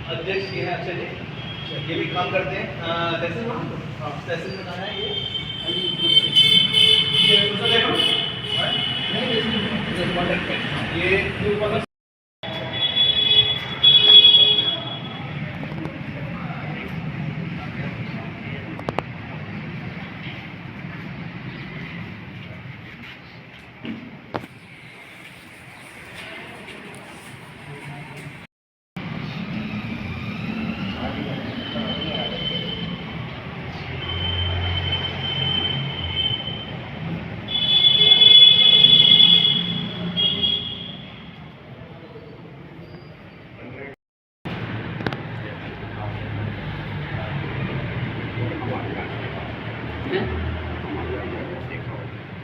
अध्यक्ष ये है अक्षय जी, ये भी काम करते हैं तहसील में। हाँ, तहसील में कहाँ है ये? ये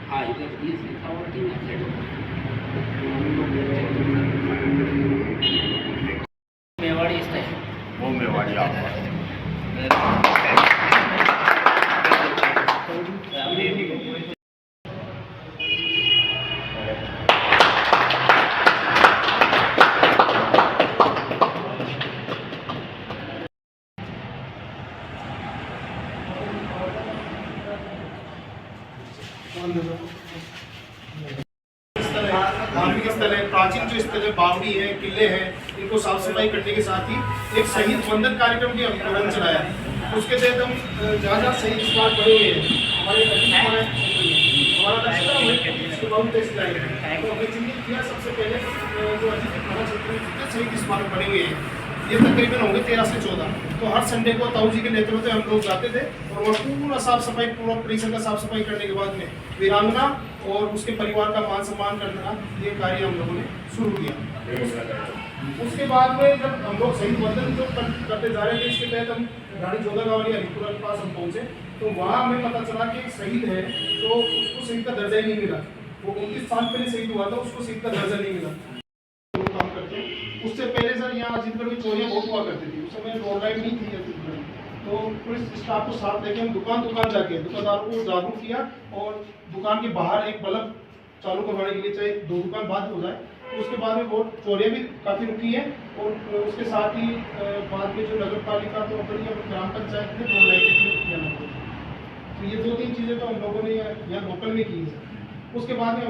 हाँ, इधर ये लिखावट ही नहीं मेवाड़ी स्टाइल, वो मेवाड़ी आपका धार्मिक स्थल है, प्राचीन जो स्थल है, बावड़ी है, किले हैं, इनको साफ सफाई करने के साथ ही एक शहीद वंदन कार्यक्रम भी हम चलाया है। उसके तहत हम जहाँ जहाँ शहीद स्मारक बने हुए हैं, हमारे हमारा लक्ष्य उसके बहुत टेस्ट लाएंगे। तो हमने चिन्हित किया सबसे पहले जो अजीत थाना क्षेत्र में जितने शहीद स्मारक बने हुए हैं, ये तकरीबन होंगे 13 से 14। तो हर संडे को ताऊ जी के नेतृत्व में हम लोग जाते थे और वह पूरा साफ सफाई, पूरा परिसर का साफ सफाई करने के बाद में वीरांगना और उसके परिवार का मान सम्मान करना, ये कार्य हम लोगों ने शुरू किया। उसके बाद में जब हम लोग शहीद वंदन जो करते जा रहे थे, इसके तहत हम रानी जोधा गाँव हरिपुरा के पास हम पहुँचे, तो वहाँ हमें पता चला कि एक शहीद है, तो उसको शहीद का दर्जा ही नहीं मिला। वो 29 साल पहले शहीद हुआ था, उसको शहीद का दर्जा नहीं मिला। काम करते हैं। उससे पहले सर यहाँ अजीतगढ़ में चोरियाँ बहुत हुआ करती थी, उस समय रोड लाइट नहीं थी अजीतगढ़ में। तो पुलिस स्टाफ को साथ लेके हम दुकान जाके दुकानदारों को जागरूक किया और दुकान के बाहर एक बल्ब चालू करवाने के लिए, चाहे 2 दुकान बंद हो जाए, तो उसके बाद में बहुत चोरियाँ भी काफ़ी रुकी हैं। और उसके साथ ही बाद में जो नगर पालिका तो अपनी ग्राम पंचायत ने रोड लाइट किया। तो ये 2-3 चीज़ें तो हम लोगों ने यहाँ लोकल में की है। उसके बाद में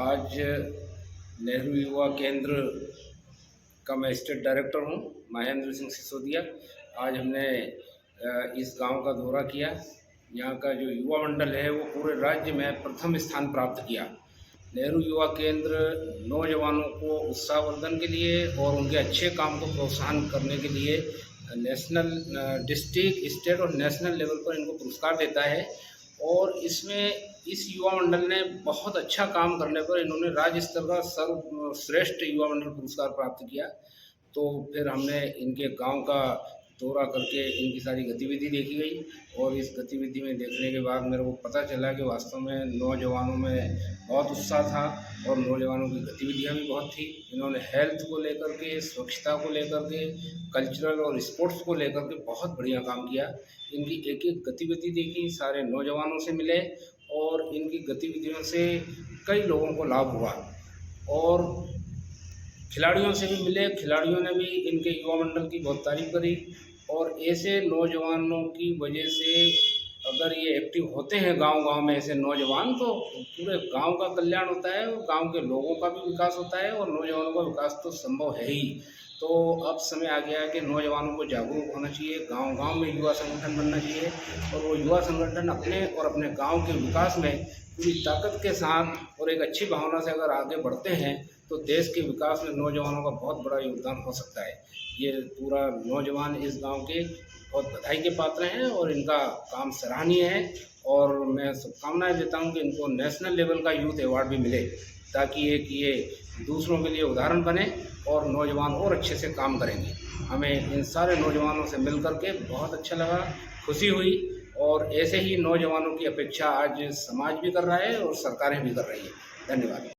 आज नेहरू युवा केंद्र का मैं स्टेट डायरेक्टर हूँ, महेंद्र सिंह सिसोदिया। आज हमने इस गांव का दौरा किया। यहाँ का जो युवा मंडल है वो पूरे राज्य में प्रथम स्थान प्राप्त किया। नेहरू युवा केंद्र नौजवानों को उत्साहवर्धन के लिए और उनके अच्छे काम को प्रोत्साहन करने के लिए नेशनल, डिस्ट्रिक्ट, स्टेट और नेशनल लेवल पर इनको पुरस्कार देता है। और इसमें इस युवा मंडल ने बहुत अच्छा काम करने पर इन्होंने राज्य स्तर का सर्वश्रेष्ठ युवा मंडल पुरस्कार प्राप्त किया। तो फिर हमने इनके गांव का दौरा करके इनकी सारी गतिविधि देखी गई और इस गतिविधि में देखने के बाद मेरे को पता चला कि वास्तव में नौजवानों में बहुत उत्साह था और नौजवानों की गतिविधियां भी बहुत थी। इन्होंने हेल्थ को लेकर के, स्वच्छता को लेकर के, कल्चरल और स्पोर्ट्स को लेकर के बहुत बढ़िया काम किया। इनकी एक एक गतिविधि देखी, सारे नौजवानों से मिले और इनकी गतिविधियों से कई लोगों को लाभ हुआ और खिलाड़ियों से भी मिले। खिलाड़ियों ने भी इनके युवा मंडल की बहुत तारीफ करी और ऐसे नौजवानों की वजह से अगर ये एक्टिव होते हैं गांव-गांव में ऐसे नौजवान, तो पूरे गांव का कल्याण होता है और गांव के लोगों का भी विकास होता है और नौजवानों का विकास तो संभव है ही। तो अब समय आ गया है कि नौजवानों को जागरूक होना चाहिए, गांव-गांव में युवा संगठन बनना चाहिए और वो युवा संगठन अपने और अपने गांव के विकास में पूरी ताकत के साथ और एक अच्छी भावना से अगर आगे बढ़ते हैं तो देश के विकास में नौजवानों का बहुत बड़ा योगदान हो सकता है। ये पूरा नौजवान इस गांव के बहुत बधाई के पात्र हैं और इनका काम सराहनीय है और मैं शुभकामनाएं देता हूं कि इनको नेशनल लेवल का यूथ अवार्ड भी मिले ताकि एक ये दूसरों के लिए उदाहरण बने और नौजवान और अच्छे से काम करेंगे। हमें इन सारे नौजवानों से मिल करके बहुत अच्छा लगा, खुशी हुई और ऐसे ही नौजवानों की अपेक्षा आज समाज भी कर रहा है और सरकारें भी कर रही है। धन्यवाद।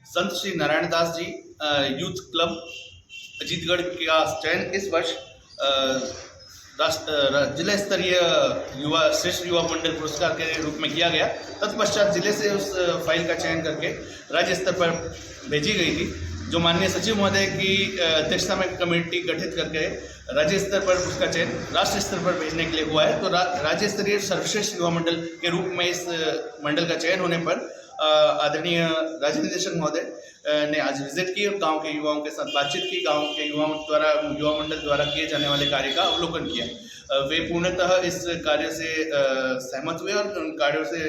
संत श्री नारायण दास जी यूथ क्लब अजीतगढ़ का चयन इस वर्ष जिला स्तरीय युवा श्रेष्ठ युवा मंडल पुरस्कार के रूप में किया गया। तत्पश्चात जिले से उस फाइल का चयन करके राज्य स्तर पर भेजी गई थी, जो माननीय सचिव महोदय की अध्यक्षता में कमेटी गठित करके राज्य स्तर पर उसका चयन राष्ट्रीय स्तर पर भेजने के लिए हुआ है। तो राज्य स्तरीय सर्वश्रेष्ठ युवा मंडल के रूप में इस मंडल का चयन होने पर आदरणीय राज्य निदेशक महोदय ने आज विजिट की और गांव के युवाओं के साथ बातचीत की, गांव के युवा मंडल द्वारा किए जाने वाले कार्य का अवलोकन किया। वे पूर्णतः इस कार्य से सहमत हुए और उन कार्यों से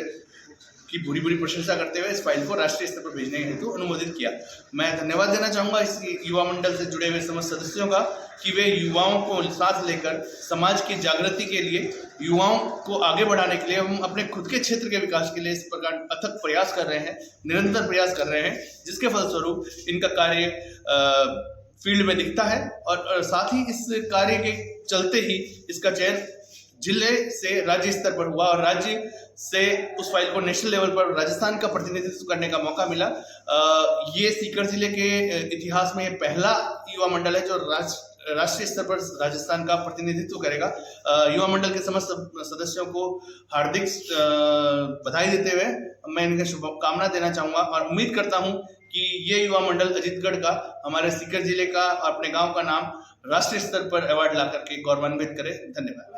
की बुरी प्रशंसा करते हुए इस फाइल को राष्ट्रीय स्तर पर भेजने हेतु अनुमोदित किया। मैं धन्यवाद देना चाहूँगा इस युवा मंडल से जुड़े हुए समस्त सदस्यों का कि वे युवाओं को साथ लेकर समाज की जागृति के लिए, युवाओं को आगे बढ़ाने के लिए, हम अपने खुद के क्षेत्र के विकास के लिए इस प्रकार अथक प्रयास कर रहे हैं, निरंतर प्रयास कर रहे हैं, जिसके फलस्वरूप इनका कार्य फील्ड में दिखता है। और साथ ही इस कार्य के चलते ही इसका चयन जिले से राज्य स्तर पर हुआ और राज्य से उस फाइल को नेशनल लेवल पर राजस्थान का प्रतिनिधित्व करने का मौका मिला। ये सीकर जिले के इतिहास में पहला युवा मंडल है जो राष्ट्रीय स्तर पर राजस्थान का प्रतिनिधित्व करेगा। युवा मंडल के समस्त सदस्यों को हार्दिक बधाई देते हुए मैं इनके शुभकामना देना चाहूँगा और उम्मीद करता हूँ कि ये युवा मंडल अजीतगढ़ का, हमारे सीकर जिले का, अपने गाँव का नाम राष्ट्रीय स्तर पर अवार्ड ला करके गौरवान्वित करे। धन्यवाद।